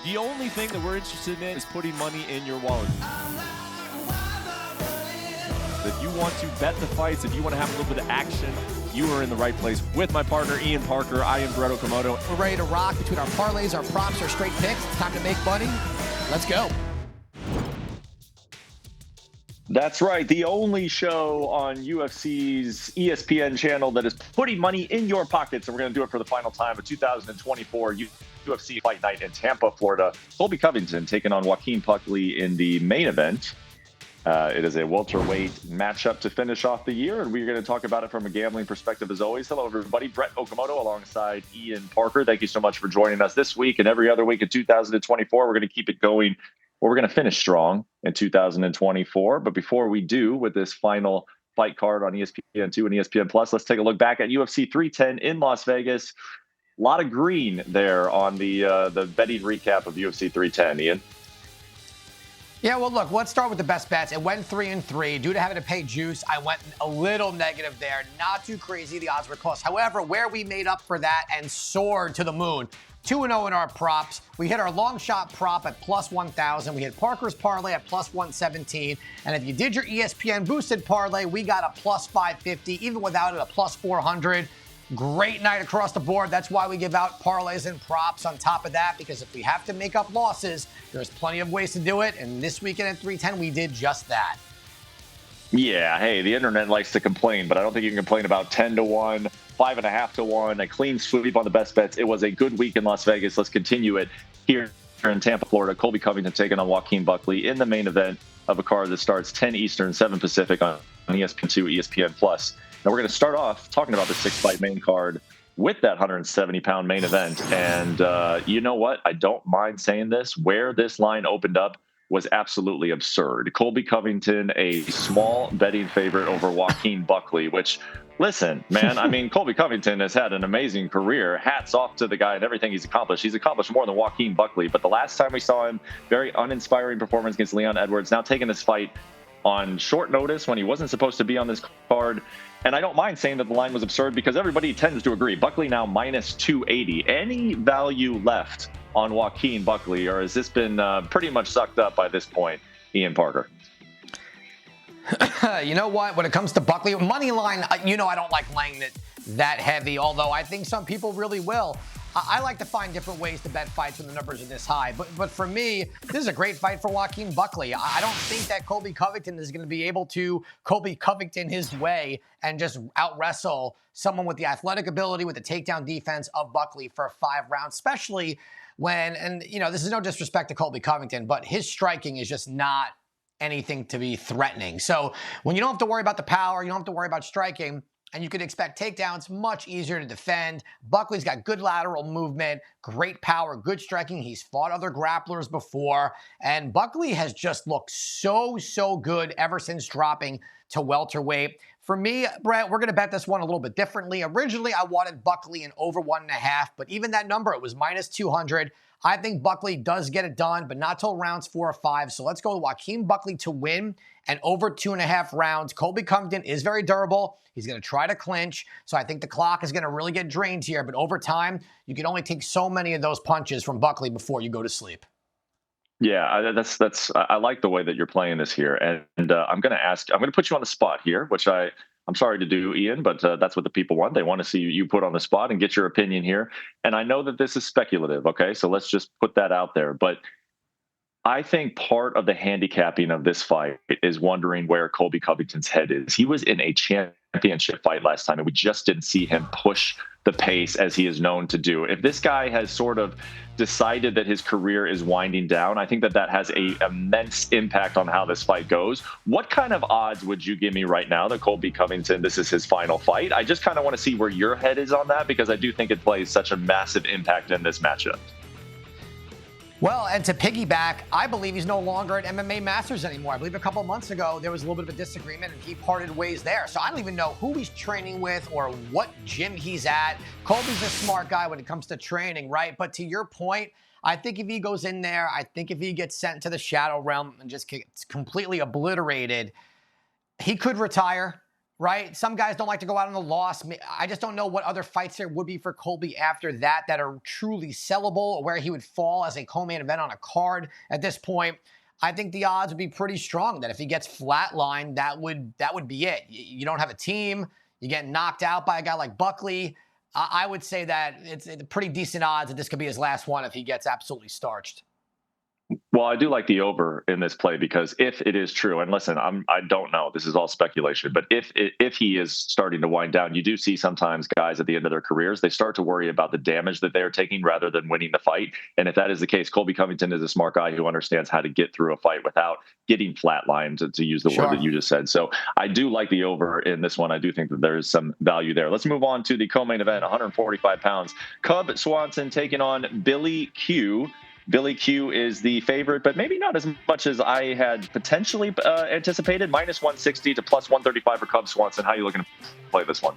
The only thing that we're interested in is putting money in your wallet. If you want to bet the fights, if you want to have a little bit of action, you are in the right place. With my partner, Ian Parker, I am Brett Okamoto. We're ready to rock between our parlays, our props, our straight picks. It's time to make money. Let's go. That's right. The only show on UFC's ESPN channel that is putting money in your pockets. And we're going to do it for the final time of 2024 UFC Fight Night in Tampa, Florida. Colby Covington taking on Joaquin Buckley in the main event. It is a welterweight matchup to finish off the year, and we're going to talk about it from a gambling perspective as always. Hello, everybody. Brett Okamoto alongside Ian Parker. Thank you so much for joining us this week and every other week in 2024. We're going to keep it going. Well, we're going to finish strong in 2024. But before we do, with this final fight card on ESPN2 and ESPN Plus, let's take a look back at UFC 310 in Las Vegas. A lot of green there on the betting recap of UFC 310, Ian. Yeah, well, look, let's start with the best bets. It went 3-3. Due to having to pay juice, I went a little negative there. Not too crazy. The odds were close. However, where we made up for that and soared to the moon, 2-0 in our props. We hit our long shot prop at plus 1,000. We hit Parker's parlay at plus 117. And if you did your ESPN boosted parlay, we got a plus 550. Even without it, a plus 400. Great night across the board. That's why we give out parlays and props on top of that, because if we have to make up losses, there's plenty of ways to do it. And this weekend at 310, we did just that. Yeah, hey, the internet likes to complain, but I don't think you can complain about 10-1, 5.5-1, a clean sweep on the best bets. It was a good week in Las Vegas. Let's continue it here in Tampa, Florida. Colby Covington taking on Joaquin Buckley in the main event of a card that starts 10 Eastern, 7 Pacific on ESPN2, ESPN Plus. Now we're going to start off talking about the 6-fight main card with that 170-pound main event. And you know what? I don't mind saying this. Where this line opened up was absolutely absurd. Colby Covington, a small betting favorite over Joaquin Buckley, which, listen, man, I mean, Colby Covington has had an amazing career. Hats off to the guy and everything he's accomplished. He's accomplished more than Joaquin Buckley. But the last time we saw him, very uninspiring performance against Leon Edwards. Now taking this fight on short notice when he wasn't supposed to be on this card. And I don't mind saying that the line was absurd because everybody tends to agree. Buckley now minus 280. Any value left on Joaquin Buckley, or has this been pretty much sucked up by this point, Ian Parker? You know what? When it comes to Buckley, money line, I don't like laying it that heavy, although I think some people really will. I like to find different ways to bet fights when the numbers are this high. But for me, this is a great fight for Joaquin Buckley. I don't think that Colby Covington is going to be able to Colby Covington his way and just out-wrestle someone with the athletic ability, with the takedown defense of Buckley for 5 rounds, especially when, and this is no disrespect to Colby Covington, but his striking is just not anything to be threatening. So when you don't have to worry about the power, you don't have to worry about striking, and you could expect takedowns, much easier to defend. Buckley's got good lateral movement, great power, good striking. He's fought other grapplers before. And Buckley has just looked so good ever since dropping to welterweight. For me, Brett, we're going to bet this one a little bit differently. Originally, I wanted Buckley in over 1.5, but even that number, it was minus 200. I think Buckley does get it done, but not till rounds 4 or 5. So let's go with Joaquin Buckley to win and over 2.5 rounds. Colby Covington is very durable. He's going to try to clinch. So I think the clock is going to really get drained here. But over time, you can only take so many of those punches from Buckley before you go to sleep. Yeah, I like the way that you're playing this here. And I'm going to put you on the spot here, which I'm sorry to do, Ian, but that's what the people want. They want to see you put on the spot and get your opinion here. And I know that this is speculative, okay? So let's just put that out there. But I think part of the handicapping of this fight is wondering where Colby Covington's head is. He was in a championship fight last time, and we just didn't see him push the pace as he is known to do. If this guy has sort of decided that his career is winding down, I think that has a immense impact on how this fight goes. What kind of odds would you give me right now that Colby Covington, this is his final fight? I just kind of want to see where your head is on that, because I do think it plays such a massive impact in this matchup. Well, and to piggyback, I believe he's no longer at MMA Masters anymore. I believe a couple months ago, there was a little bit of a disagreement and he parted ways there. So I don't even know who he's training with or what gym he's at. Colby's a smart guy when it comes to training, right? But to your point, I think if he goes in there, I think if he gets sent to the shadow realm and just gets completely obliterated, he could retire, right? Some guys don't like to go out on a loss. I just don't know what other fights there would be for Colby after that are truly sellable, or where he would fall as a co-main event on a card at this point. I think the odds would be pretty strong that if he gets flatlined, that would be it. You don't have a team. You get knocked out by a guy like Buckley. I would say that it's pretty decent odds that this could be his last one if he gets absolutely starched. Well, I do like the over in this play, because if it is true, and listen, I don't know, this is all speculation, but if he is starting to wind down, you do see sometimes guys at the end of their careers, they start to worry about the damage that they're taking rather than winning the fight. And if that is the case, Colby Covington is a smart guy who understands how to get through a fight without getting flatlined, to use the word that you just said. So I do like the over in this one. I do think that there is some value there. Let's move on to the co-main event, 145 pounds. Cub Swanson taking on Billy Q. Billy Q is the favorite, but maybe not as much as I had potentially anticipated. Minus 160 to plus 135 for Cub Swanson. How are you looking to play this one?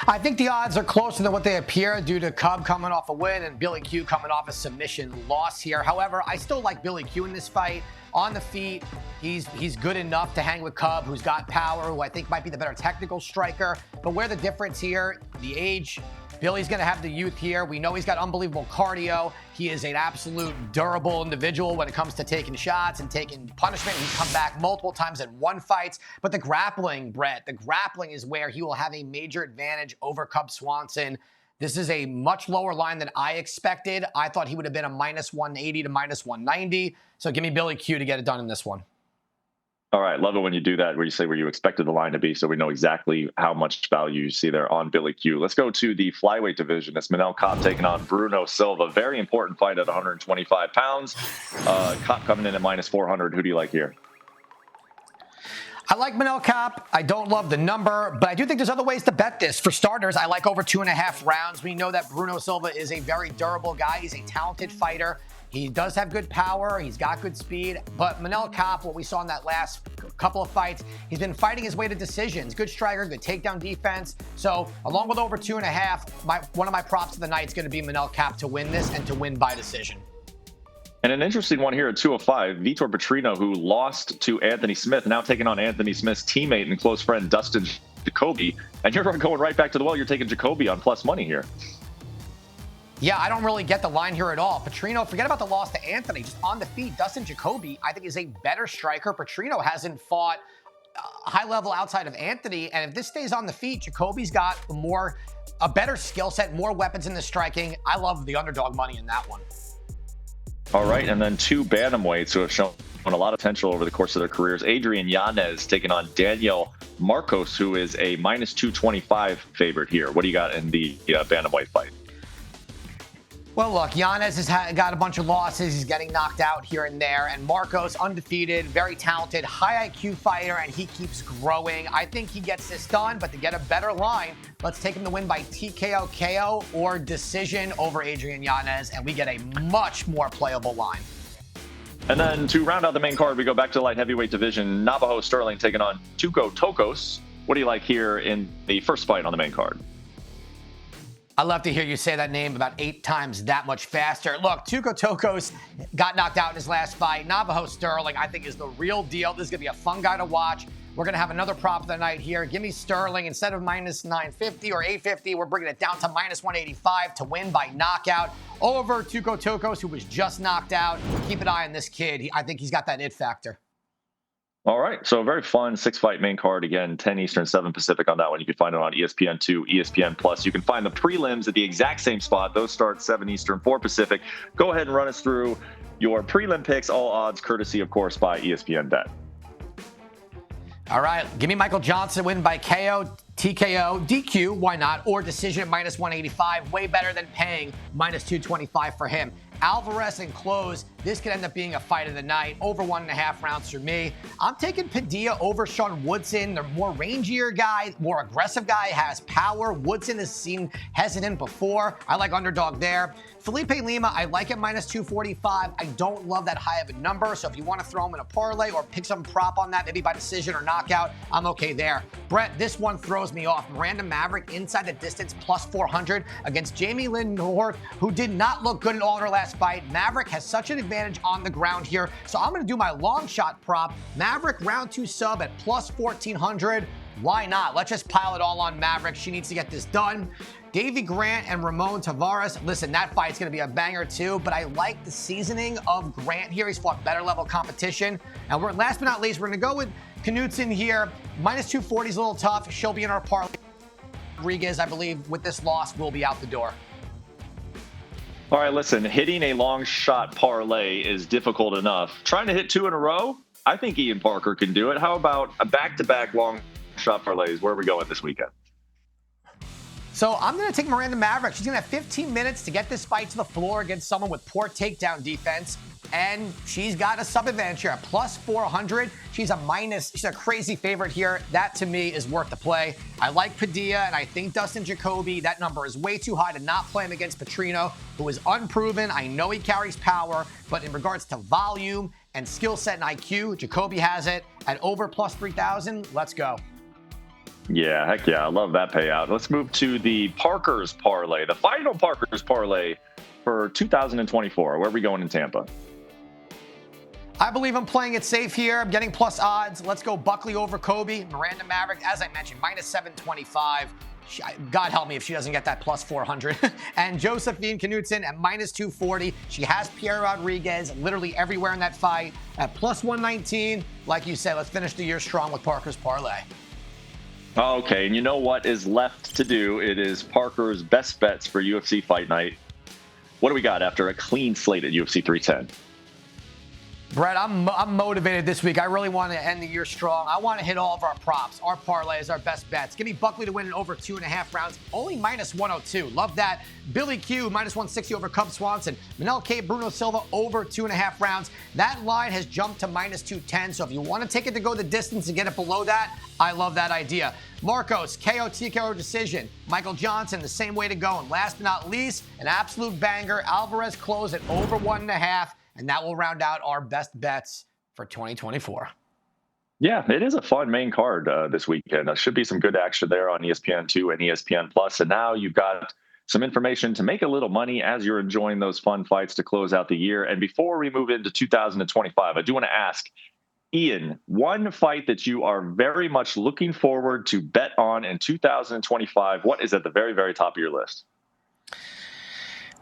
I think the odds are closer than what they appear due to Cub coming off a win and Billy Q coming off a submission loss here. However, I still like Billy Q in this fight. On the feet, he's good enough to hang with Cub, who's got power, who I think might be the better technical striker. But where the difference here, the age, Billy's going to have the youth here. We know he's got unbelievable cardio. He is an absolute durable individual when it comes to taking shots and taking punishment. He's come back multiple times and won fights. But the grappling, Brett, the grappling is where he will have a major advantage over Cub Swanson. This is a much lower line than I expected. I thought he would have been a minus 180 to minus 190. So give me Billy Q to get it done in this one. All right. Love it when you do that, where you say where you expected the line to be, so we know exactly how much value you see there on Billy Q. Let's go to the flyweight division. It's Manel Kape taking on Bruno Silva. Very important fight at 125 pounds. Kape coming in at minus 400. Who do you like here? I like Manel Kape. I don't love the number, but I do think there's other ways to bet this. For starters, I like over 2.5 rounds. We know that Bruno Silva is a very durable guy. He's a talented fighter. He does have good power. He's got good speed. But Manel Kape, what we saw in that last couple of fights, he's been fighting his way to decisions. Good striker, good takedown defense. So along with over 2.5, one of my props of the night is going to be Manel Kape to win this and to win by decision. And an interesting one here at 205, Vitor Petrino, who lost to Anthony Smith, now taking on Anthony Smith's teammate and close friend, Dustin Jacoby. And you're going right back to the well. You're taking Jacoby on plus money here. Yeah, I don't really get the line here at all. Petrino, forget about the loss to Anthony. Just on the feet, Dustin Jacoby, I think, is a better striker. Petrino hasn't fought high level outside of Anthony. And if this stays on the feet, Jacoby's got a better skill set, more weapons in the striking. I love the underdog money in that one. All right, and then two bantamweights who have shown a lot of potential over the course of their careers. Adrian Yanez taking on Daniel Marcos, who is a minus 225 favorite here. What do you got in the bantamweight fight? Well, look, Yanez has got a bunch of losses. He's getting knocked out here and there. And Marcos, undefeated, very talented, high IQ fighter, and he keeps growing. I think he gets this done, but to get a better line, let's take him to win by TKO, KO, or decision over Adrian Yanez, and we get a much more playable line. And then to round out the main card, we go back to the light heavyweight division. Navajo Sterling taking on Tuco Tokos. What do you like here in the first fight on the main card? I'd love to hear you say that name about 8 times that much faster. Look, Tuco Tokos got knocked out in his last fight. Navajo Sterling, I think, is the real deal. This is going to be a fun guy to watch. We're going to have another prop of the night here. Give me Sterling. Instead of minus 950 or 850, we're bringing it down to minus 185 to win by knockout over Tuco Tokos, who was just knocked out. Keep an eye on this kid. I think he's got that it factor. All right, so a very fun 6-fight main card. Again, 10 Eastern, 7 Pacific on that one. You can find it on ESPN2, ESPN Plus. You can find the prelims at the exact same spot. Those start 7 Eastern, 4 Pacific. Go ahead and run us through your prelim picks, all odds courtesy, of course, by ESPN BET. All right, give me Michael Johnson win by KO, TKO, DQ, why not? Or decision at minus 185, way better than paying minus 225 for him. Alvarez and close. This could end up being a fight of the night. Over 1.5 rounds for me. I'm taking Padilla over Sean Woodson. The more rangier guy, more aggressive guy, has power. Woodson has seemed hesitant before. I like underdog there. Felipe Lima, I like him minus 245. I don't love that high of a number. So if you want to throw him in a parlay or pick some prop on that, maybe by decision or knockout, I'm okay there. Brett, this one throws me off. Miranda Maverick inside the distance plus 400 against Jamie Lynn North, who did not look good in all her last best fight. Maverick has such an advantage on the ground here, so I'm going to do my long shot prop. Maverick round 2 sub at plus 1,400. Why not? Let's just pile it all on Maverick. She needs to get this done. Davy Grant and Ramon Tavares. Listen, that fight's going to be a banger too, but I like the seasoning of Grant here. He's fought better level competition. And last but not least, we're going to go with Knudsen here. Minus 240 is a little tough. She'll be in our parlay. Rodriguez, I believe, with this loss, will be out the door. All right, listen, hitting a long shot parlay is difficult enough. Trying to hit 2 in a row, I think Ian Parker can do it. How about a back-to-back long shot parlays? Where are we going this weekend? So I'm going to take Miranda Maverick. She's going to have 15 minutes to get this fight to the floor against someone with poor takedown defense. And she's got a sub advantage here at plus 400. She's a crazy favorite here. That to me is worth the play. I like Padilla and I think Dustin Jacoby. That number is way too high to not play him against Petrino, who is unproven. I know he carries power, but in regards to volume and skill set and IQ, Jacoby has it at over plus 3,000. Let's go. Yeah, heck yeah. I love that payout. Let's move to the Parker's parlay, the final Parker's parlay for 2024. Where are we going in Tampa? I believe I'm playing it safe here. I'm getting plus odds. Let's go Buckley over Kobe. Miranda Maverick, as I mentioned, minus 725. God help me if she doesn't get that plus 400. And Josephine Knudsen at minus 240. She has Pierre Rodriguez literally everywhere in that fight at plus 119. Like you said, let's finish the year strong with Parker's parlay. Okay, and you know what is left to do? It is Parker's best bets for UFC Fight Night. What do we got after a clean slate at UFC 310? Brett, I'm motivated this week. I really want to end the year strong. I want to hit all of our props, our parlays, our best bets. Give me Buckley to win in over 2.5 rounds. Only minus 102. Love that. Billy Q, minus 160 over Cub Swanson. Manel K, Bruno Silva, over 2.5 rounds. That line has jumped to minus 210. So if you want to take it to go the distance and get it below that, I love that idea. Marcos, KO, TKO decision. Michael Johnson, the same way to go. And last but not least, an absolute banger. Alvarez closed at over 1.5. And that will round out our best bets for 2024. Yeah, it is a fun main card this weekend. There should be some good action there on ESPN2 and ESPN Plus. And now you've got some information to make a little money as you're enjoying those fun fights to close out the year. And before we move into 2025, I do want to ask, Ian, one fight that you are very much looking forward to bet on in 2025, what is at the very, very top of your list?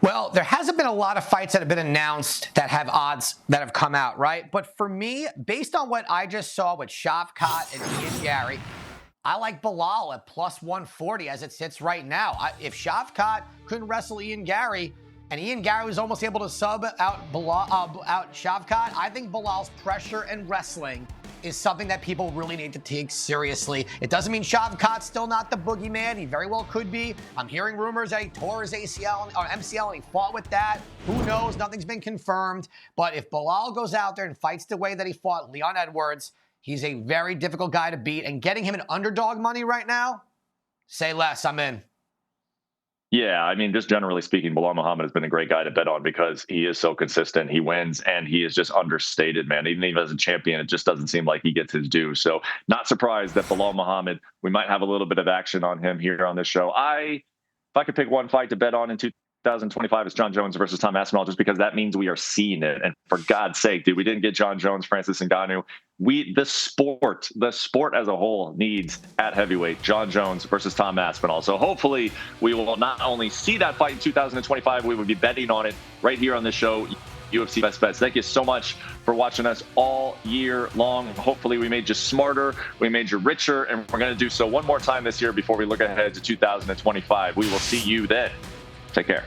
Well, there hasn't been a lot of fights that have been announced that have odds that have come out, right? But for me, based on what I just saw with Shavkat and Ian Gary, I like Bilal at plus 140 as it sits right now. If Shavkat couldn't wrestle Ian Gary, and Ian Gary was almost able to sub out Shavkat, I think Bilal's pressure and wrestling is something that people really need to take seriously. It doesn't mean Shavkat's still not the boogeyman. He very well could be. I'm hearing rumors that he tore his ACL or MCL and he fought with that. Who knows? Nothing's been confirmed. But if Bilal goes out there and fights the way that he fought Leon Edwards, he's a very difficult guy to beat. And getting him an underdog money right now, say less. I'm in. Yeah, I mean, just generally speaking, Bilal Muhammad has been a great guy to bet on because he is so consistent. He wins, and he is just understated, man. Even as a champion, it just doesn't seem like he gets his due. So not surprised that Bilal Muhammad, we might have a little bit of action on him here on this show. If I could pick one fight to bet on in 2025, it's John Jones versus Tom Aspinall, just because that means we are seeing it. And for God's sake, dude, we didn't get John Jones, Francis Ngannou. The sport as a whole needs at heavyweight John Jones versus Tom Aspinall. So hopefully we will not only see that fight in 2025, we will be betting on it right here on this show, UFC Best Bets. Thank you so much for watching us all year long. Hopefully we made you smarter, we made you richer, and we're going to do so one more time this year before we look ahead to 2025. We will see you then. Take care.